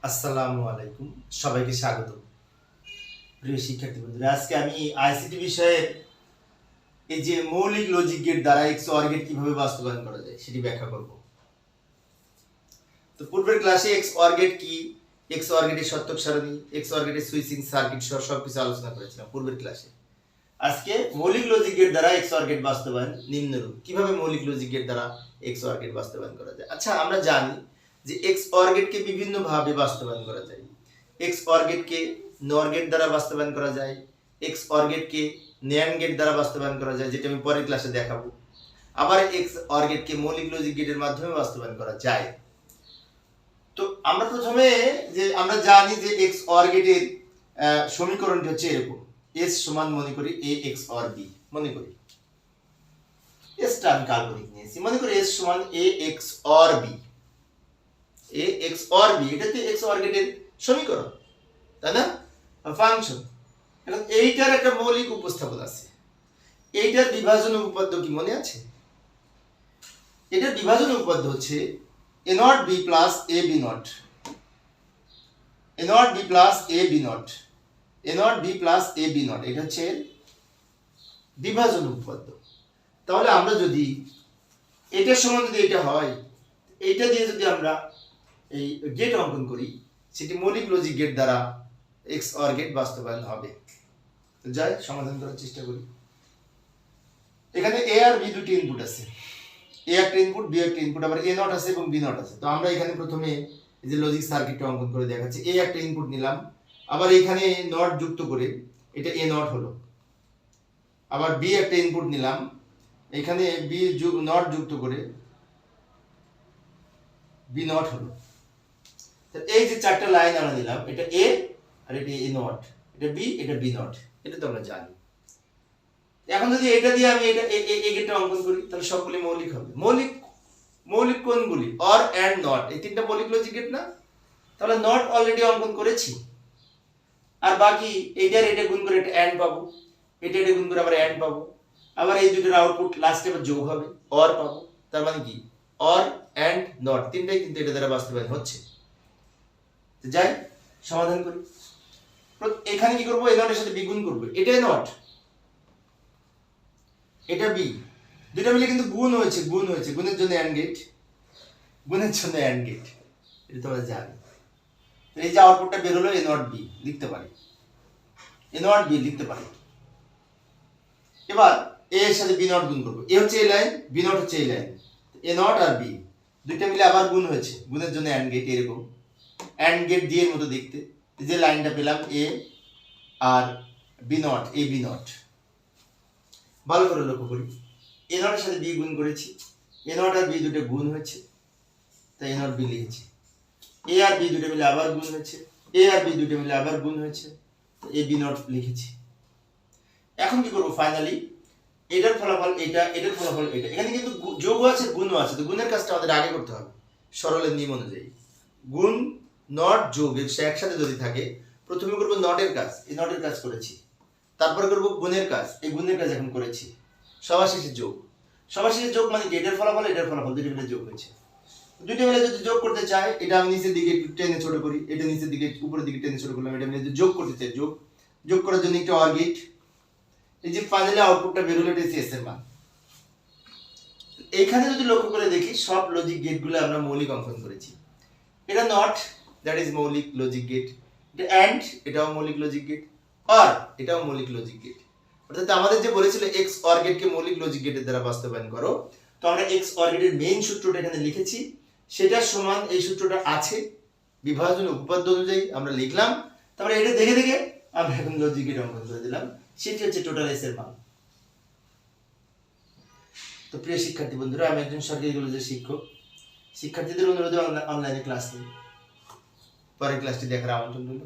আসসালামু আলাইকুম, সবাইকে স্বাগত। প্রিয় শিক্ষার্থী বন্ধুরা, আজকে আমি আইসিটি বিষয়ের এই যে মৌলিক লজিক গেট দ্বারা এক্স অর গেট কিভাবে বাস্তবায়ন করা যায় সেটি ব্যাখ্যা করব। তো পূর্বের ক্লাসে এক্স অর গেট কি, এক্স অর গেটের সত্যক সারণী, এক্স অর গেটের সুইচিং সার্কিট সহ সবকিছু আলোচনা করেছিলাম পূর্বের ক্লাসে। আজকে মৌলিক লজিক গেট দ্বারা এক্স অর গেট বাস্তবায়ন নিম্নরূপ। কিভাবে মৌলিক লজিক গেট দ্বারা এক্স অর গেট বাস্তবায়ন করা যায়? আচ্ছা, আমরা জানি যে এক্স অর গেটকে বিভিন্ন ভাবে বাস্তবায়ন করা যায়। এক্স অর গেটকে নর গেট দ্বারা বাস্তবায়ন করা যায়, এক্স অর গেটকে ন্যান্ড গেট দ্বারা বাস্তবায়ন করা যায়, যেটা আমি পরের ক্লাসে দেখাবো। আবার এক্স অর গেটকে মৌলিক লজিক গেটের মাধ্যমে বাস্তবায়ন করা যায়। তো আমরা প্রথমে আমরা জানি যে এক্স অর গেটের সমীকরণটি হচ্ছে এরকম। এস সমান মনে করি এ এক্স অর বি, মনে করি এসটা আমি কাল্পনিক নিয়েছি। মনে করি এস সমান A XOR B, A XOR B, এটাতে এক্স অর গেটের সমীকরণ, তাই না? ফাংশন। এখন এইটার একটা মৌলিক উপস্থাপন আছে। এইটার বিভাজন উপপাদ্য কি মনে আছে? এটার বিভাজন উপপাদ্য হচ্ছে A not B plus A B not, A not B plus A B not, A not B plus A B not. এটা হচ্ছে বিভাজন উপপাদ্য। তাহলে আমরা যদি এটার সমান যদি এটা হয়, এইটা দিয়ে যদি আমরা এই গেট অঙ্কন করি, সেটি মৌলিক লজিক গেট দ্বারা এক্স অর গেট বাস্তবায়ন হবে। তো যাই সমাধান করার চেষ্টা করি। এখানে এ আর বি দুটি ইনপুট আছে, এ একটা ইনপুট, বি একটা ইনপুট, আবার এ নট আছে এবং বি নট আছে। তো আমরা এখানে প্রথমে এই যে লজিক সার্কিটটা অঙ্কন করে দেখাচ্ছি। এ একটা ইনপুট নিলাম, আবার এখানে নট যুক্ত করে এটা এ নট হলো। আবার বি একটা ইনপুট নিলাম, এখানে বি নট যুক্ত করে বি নট হলো। এই যে চারটা লাইন আমরা নিলাম, এটা এ আর এটা এ নট, এটা বি, এটা বি নট, এটা তো আমরা জানি। এখন যদি এটা দিয়ে আমি এটা এ গেটটা অঙ্কন করি, তাহলে সবগুলি মৌলিক হবে। মৌলিক কোনগুলি? অর এন্ড নট, এই তিনটা মৌলিক লজিক গেট না? তাহলে নট অলরেডি অঙ্কন করেছি, আর বাকি এইটার এটা গুণ করে এটা এন্ড পাবো, এটা গুণ করে আবার এন্ড পাবো, আবার এই দুটোর আউটপুট লাস্টে আবার যোগ হবে, অর পাবো। তার মানে কি? অর এন্ড নট তিনটাই কিন্তু এটা দ্বারা বাস্তবায়ন হচ্ছে। যাই সমাধান করি। এখানে কি করব? এ নটের সাথে বি গুণ করব। এটা নট, এটা বি, দুটো মিলে কিন্তু গুণ হয়েছে, গুণের জন্য এন্ড গেট, গুণের জন্য এন্ড গেট, এটা তোমরা জানো। এই যে আউটপুটটা বের হলো, এ নট বি লিখতে পারি, এ নট বি লিখতে পারি। এবার এ এর সাথে বি নট গুণ করব। এ হচ্ছে এই লাইন, বি নট হচ্ছে এই লাইন, এ নট আর বি দুইটা মিলে আবার গুণ হয়েছে, গুণের জন্য এন্ড গেট, এরকম এন্ড গেট দিয়ে এর মতো দেখতে। যে লাইনটা পেলাম এ আর B not, A B not, ভালো করে লক্ষ্য করি। এ নটের সাথে বি গুণ করেছি, এ নট আর বি দুটো গুণ হয়েছে, তাই এ নট বি লিখেছি। এ আর বি দুটো মিলে আবার গুণ হয়েছে, এ আর বি দুটো মিলে আবার গুণ হয়েছে, তো এ বি নট লিখেছি। এখন কি করব? ফাইনালি এটার ফলাফল এটা, এটার ফলাফল এটা। এখানে কিন্তু যোগও আছে, গুণও আছে। তো গুণের কাজটা আমাদের আগে করতে হবে সরলের নিয়ম অনুযায়ী। গুণ নট যোগ একসাথে যদি থাকে, প্রথমে করব নটের কাজ, এই নটের কাজ করেছি, তারপরে করব গুণের কাজ, এই গুণের কাজ এখন করেছি, সবার শেষে যোগ। সবার শেষে যোগ মানে কি? এটার ফলাফল এটার ফলাফল দুটো মিলে যোগ হয়েছে। দুটো মিলে যদি যোগ করতে চাই, এটা আমি নিচের দিকে একটু টেনে ছোট করি, এটা নিচের দিকে উপরের দিকে টেনে ছোট করলাম, এটা মিলে যোগ করতে চাই, যোগ করার জন্য একটা অর গেট। এই যে ফাইনালি আউটপুটটা বের হলো, এটা এস এর মান। এইখানে যদি লক্ষ্য করে দেখি, সব লজিক গেটগুলো আমরা মৌলিক অঙ্কন করেছি। এটা নট, দ্যাট ইজ মৌলিক লজিক গেট। এটা এন্ড, এটাও মৌলিক লজিক গেট। অর, এটাও মৌলিক লজিক গেট। অর্থাৎ আমাদের যে বলেছিল এক্স অর গেটকে মৌলিক লজিক গেটের দ্বারা বাস্তবায়ন করো, তো আমরা এক্স অর গেটের মেইন সূত্রটা এখানে লিখেছি, সেটার সমান এই সূত্রটা আছে, বিভাজন উপপাদ্য অনুযায়ী আমরা লিখলাম। তারপরে এটা দেখে দেখে আমরা এখন লজিক গেট অঙ্কন করে দিলাম, সেটি হচ্ছে টোটাল এস এর মান। তো প্রিয় শিক্ষার্থী বন্ধুরা, আমি একজন সরকারি কলেজের শিক্ষক। শিক্ষার্থীদের অনুরোধে অনলাইনে ক্লাস নিই, পরের ক্লাসটি দেখার আমন্ত্রণ রইল।